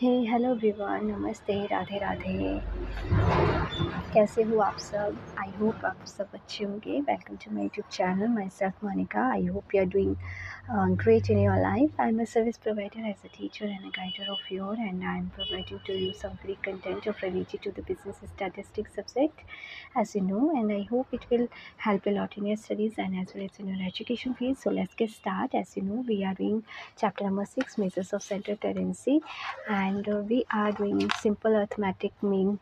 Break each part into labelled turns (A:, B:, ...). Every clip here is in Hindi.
A: हे हेलो एवरीवन, नमस्ते, राधे राधे। कैसे हो आप सब? आई होप आप सब अच्छे होंगे। Welcome to my YouTube channel, myself Monika. I hope you are doing great in your life. I'm a service provider as a teacher and a guider of your, and I'm providing to you some free content of related to the business statistics subject, as you know, and I hope it will help a lot in your studies and as well as in your education field. So let's get started. As you know, we are doing chapter number 6, measures of central tendency, and we are doing simple arithmetic mean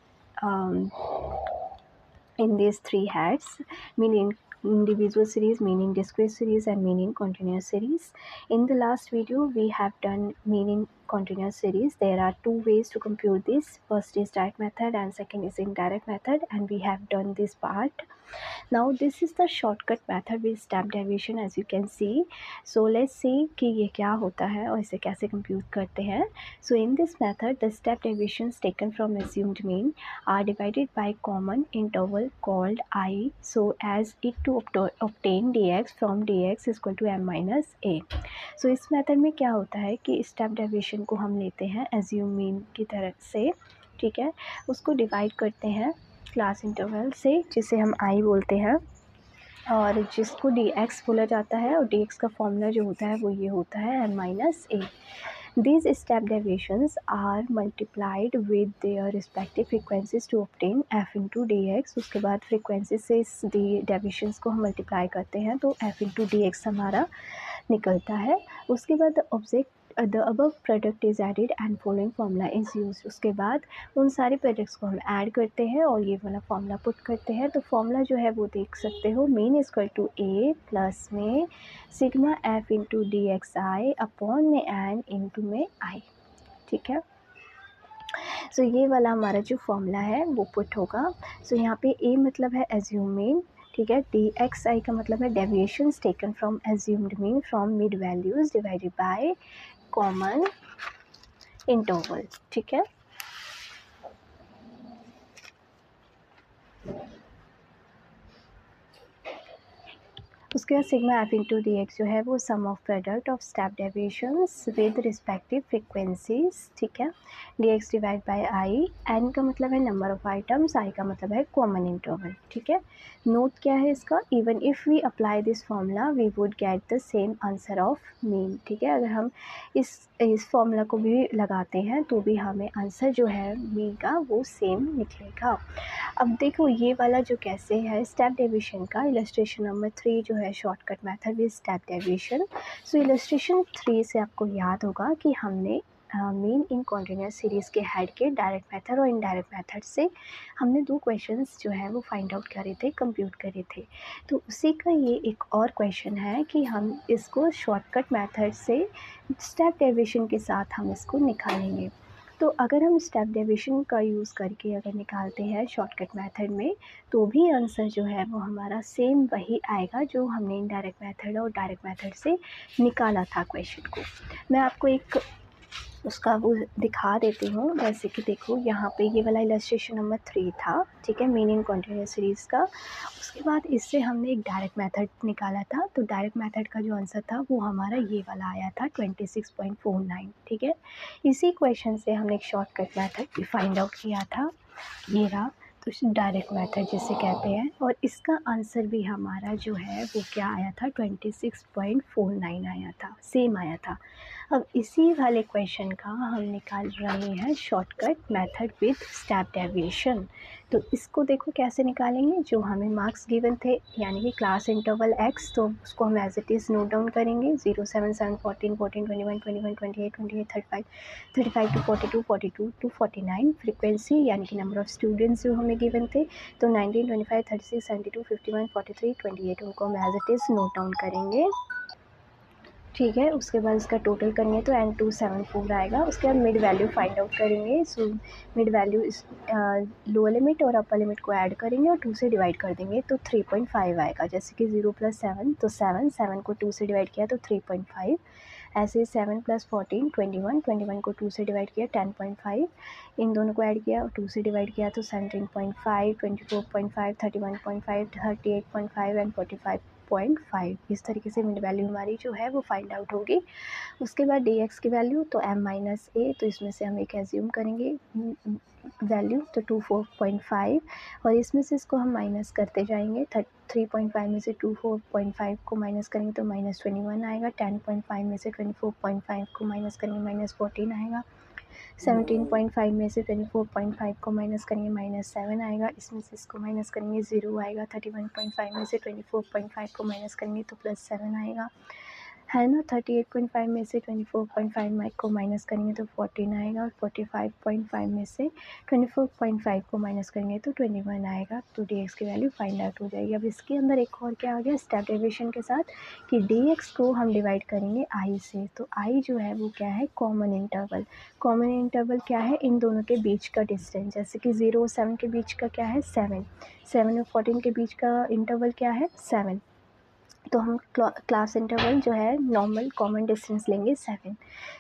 A: in these three heads: meaning individual series, meaning discrete series, and meaning continuous series. In the last video we have done meaning continuous series. There are two ways to compute this. First is direct method and second is indirect method, and we have done this part. Now this is the shortcut method with step deviation, as you can see. So let's see कि ये क्या होता है और इसे कैसे compute करते हैं. So in this method the step deviations taken from assumed mean are divided by common interval called I, so as it to obtain dx from dx is equal to m minus a. So इस मेथड में क्या होता है कि स्टेप डेविएशन को हम लेते हैं एज्यूम मीन की तरह से, ठीक है, उसको डिवाइड करते हैं क्लास इंटरवल से, जिसे हम आई बोलते हैं, और जिसको डी एक्स बोला जाता है, और डी एक्स का फॉर्मूला जो होता है वो ये होता है M minus A. These step deviations are multiplied with their respective frequencies to obtain f into dx. उसके बाद frequency से इस deviations को हम multiply करते हैं तो f into dx हमारा निकलता है. उसके बाद the above product is added and following formula is used. उसके बाद उन सारे प्रोडक्ट्स को हम ऐड करते हैं और ये वाला फॉर्मूला पुट करते हैं. तो फॉर्मूला जो है वो देख सकते हो, mean equal to A plus में sigma F into D X I upon में एन इंटू में आई, ठीक है. सो ये वाला हमारा जो फॉर्मूला है वो पुट होगा. सो यहाँ पे ए मतलब है एज्यूम मीन, ठीक है. डी एक्स आई का मतलब है deviations taken from assumed mean from mid values divided by common interval, ठीक है. उसके बाद sigma F into D X जो है वो sum of product of step deviations with respective frequencies, ठीक है. D X divide by I, N का मतलब है नंबर ऑफ आइटम्स, आई का मतलब है कॉमन इंटरवल, ठीक है. नोट क्या है इसका, even if we apply this formula we would get the same answer of mean, ठीक है. अगर हम इस फॉर्मूला को भी लगाते हैं तो भी हमें आंसर जो है मीन का वो सेम निकलेगा. अब देखो ये वाला जो कैसे है स्टेप डेविएशन का, इलस्ट्रेशन नंबर 3 जो है shortcut method with step deviation. So illustration 3 से आपको याद होगा कि हमने मीन इन कॉन्टिन्यूस सीरीज़ के हेड के डायरेक्ट मेथड और इनडायरेक्ट मेथड से हमने दो क्वेश्चंस जो है वो फाइंड आउट करे थे, कंप्यूट करे थे. तो उसी का ये एक और क्वेश्चन है कि हम इसको शॉर्टकट मेथड से स्टेप डेविएशन के साथ हम इसको निकालेंगे. तो अगर हम स्टेप डेविएशन का यूज़ करके अगर निकालते हैं शॉर्टकट मेथड में तो भी आंसर जो है वो हमारा सेम वही आएगा जो हमने इनडायरेक्ट मेथड और डायरेक्ट मेथड से निकाला था क्वेश्चन को. मैं आपको एक उसका वो दिखा देती हूँ. जैसे कि देखो यहाँ पे ये वाला इलस्ट्रेशन नंबर 3 था, ठीक है, मीनिंग कॉन्टिन्यूस सीरीज़ का. उसके बाद इससे हमने एक डायरेक्ट मेथड निकाला था. तो डायरेक्ट मेथड का जो आंसर था वो हमारा ये वाला आया था 26.49, ठीक है. इसी क्वेश्चन से हमने एक शॉर्टकट मेथड भी फाइंड आउट किया था, ये रहा. तो डायरेक्ट मेथड जिसे कहते हैं, और इसका आंसर भी हमारा जो है वो क्या आया था 26.49 आया था, सेम आया था. अब इसी वाले क्वेश्चन का हम निकाल रहे हैं shortcut method with step deviation. तो इसको देखो कैसे निकालेंगे. जो हमें मार्क्स गिवन थे यानी कि क्लास इंटरवल एक्स, तो उसको हम as it is note down करेंगे. 0, 7, 7, 14, 14, 21, 21, 28, 28, 35, 35 to 42, 42 to 49. फ्रिक्वेंसी यानी कि नंबर ऑफ स्टूडेंट्स जो हमें गिवन थे, तो 19, 25, 36, 72, 51, 43, 28 उनको हम as it is note down करेंगे, ठीक है. उसके बाद इसका टोटल करेंगे तो N274 आएगा. उसके बाद मिड वैल्यू फाइंड आउट करेंगे. सो मिड वैल्यू इस लोअर लिमिट और अपर लिमिट को ऐड करेंगे और 2 से डिवाइड कर देंगे तो 3.5 आएगा. जैसे कि 0 + 7 तो 7, 7 को 2 से डिवाइड किया तो 3.5. ऐसे 7 + 14 21, 21 को 2 से डिवाइड किया 10.5. इन दोनों को ऐड किया और 2 से डिवाइड किया तो 17.5, 24.5, 31.5, 38.5 एंड 45 24.5। इस तरीके से मिड वैल्यू हमारी जो है वो फाइंड आउट होगी। उसके बाद डी एक्स की वैल्यू तो m माइनस ए, तो इसमें से हम एक एज्यूम करेंगे वैल्यू तो 24.5, और इसमें से इसको हम माइनस करते जाएंगे। 3.5 में से 24.5 को माइनस करेंगे तो -21 आएगा। 10.5 में से 24.5 को माइनस करेंगे -14 आएगा। 17.5 में से 24.5 को माइनस करेंगे -7 आएगा। इसमें से इसको माइनस करेंगे 0 आएगा। 31.5 में से 24.5 को माइनस करेंगे तो +7 आएगा, है ना। 38.5 में से 24.5 को माइनस करेंगे तो 14 आएगा, और 45.5 में से 24.5 को माइनस करेंगे तो 21 आएगा। तो डी एक्स की वैल्यू फाइंड आउट हो जाएगी। अब इसके अंदर एक और क्या आ गया स्टेप डेविएशन के साथ, कि डी एक्स को हम डिवाइड करेंगे आई से। तो आई जो है वो क्या है, कॉमन इंटरवल। कॉमन इंटरवल क्या है, इन दोनों के बीच का डिस्टेंस, जैसे कि 0 और 7 के बीच का क्या है 7, 7 और 14 के बीच का इंटरवल क्या है 7। तो हम क्लास इंटरवल जो है नॉर्मल कॉमन डिस्टेंस लेंगे 7।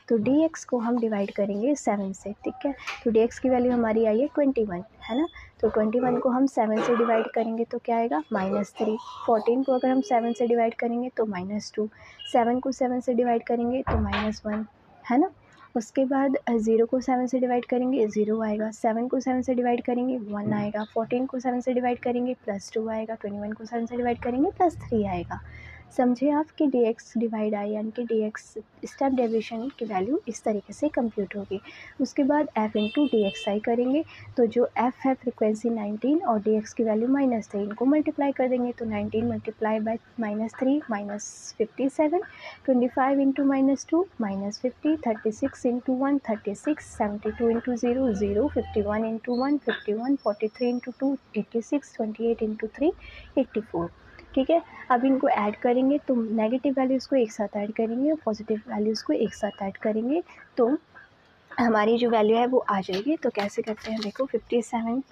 A: तो डी एक्स को हम डिवाइड करेंगे 7 से, ठीक है। तो डी एक्स की वैल्यू हमारी आई है 21, है ना। तो 21 को हम 7 से डिवाइड करेंगे तो क्या आएगा -3। 14 को अगर हम 7 से डिवाइड करेंगे तो -2। 7 को 7 से डिवाइड करेंगे तो -1, है ना। उसके बाद 0 को 7 से डिवाइड करेंगे 0 आएगा। 7 को 7 से डिवाइड करेंगे 1 आएगा। 14 को 7 से डिवाइड करेंगे +2 आएगा। 21 को 7 से डिवाइड करेंगे +3 आएगा। समझे आप कि डी एक्स डिवाइड आई, यानी कि डी एक्स स्टेप डेविएशन की वैल्यू इस तरीके से कंप्यूट होगी। उसके बाद एफ इंटू डी एक्स आई करेंगे, तो जो एफ है फ्रिक्वेंसी 19 और डी एक्स की वैल्यू -3, इनको मल्टीप्लाई कर देंगे तो 19 multiply by -3 -57, 25 into -2 -50, 36 into 1 36, 72 into 0 0, 51 into 1 51, 43 into 2 86, 28 into 3 84, ठीक है। अब इनको ऐड करेंगे तो नेगेटिव वैल्यूज़ को एक साथ ऐड करेंगे और पॉजिटिव वैल्यूज़ को एक साथ ऐड करेंगे तो हमारी जो वैल्यू है वो आ जाएगी। तो कैसे करते हैं देखो, 57,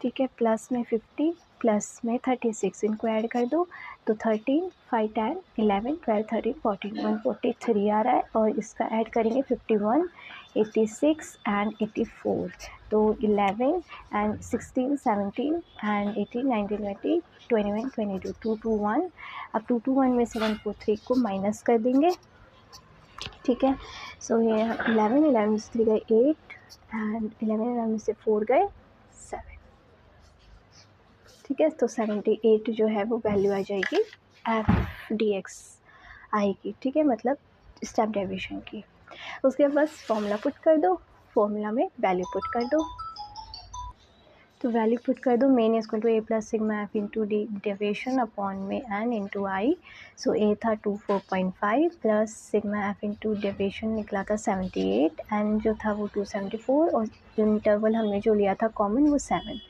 A: ठीक है, प्लस में 50 प्लस में 36, इनको ऐड कर दो तो 13 5 10 11 12 13 14 143 आ रहा है, और इसका ऐड करेंगे 51 86 एंड 84, तो 11 एंड 16 17 एंड 18 19 20 21 22 221। अब 221 में से 143 को माइनस कर देंगे, ठीक है। सो ये 11 में से 3 गए 8 एंड 11 में से 4 गए 7, ठीक है। तो 78 जो है वो वैल्यू आ जाएगी एफ डी एक्स आई की, ठीक है, मतलब स्टेप डेविएशन की। उसके बाद फॉर्मूला पुट कर दो, फॉर्मूला में वैल्यू पुट कर दो, तो वैल्यू पुट कर दो। Mean is to A plus sigma F into D deviation upon में N into I. So A था 24.5 plus sigma F into deviation निकला था 78, एन जो था वो 274, और इंटरवल हमने जो लिया था कॉमन वो 7।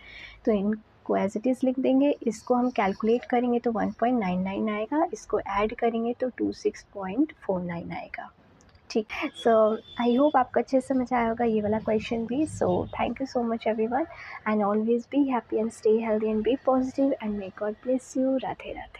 A: तो इनको एज इट इज़ लिख देंगे। इसको हम कैलकुलेट करेंगे तो 1.99 आएगा, इसको ऐड करेंगे तो 26.49 आएगा, ठीक। सो आई होप आपको अच्छे से समझ आया होगा ये वाला क्वेश्चन भी। So thank you so much everyone, and always be happy and stay healthy and be positive, and may God bless you. Radhe Radhe.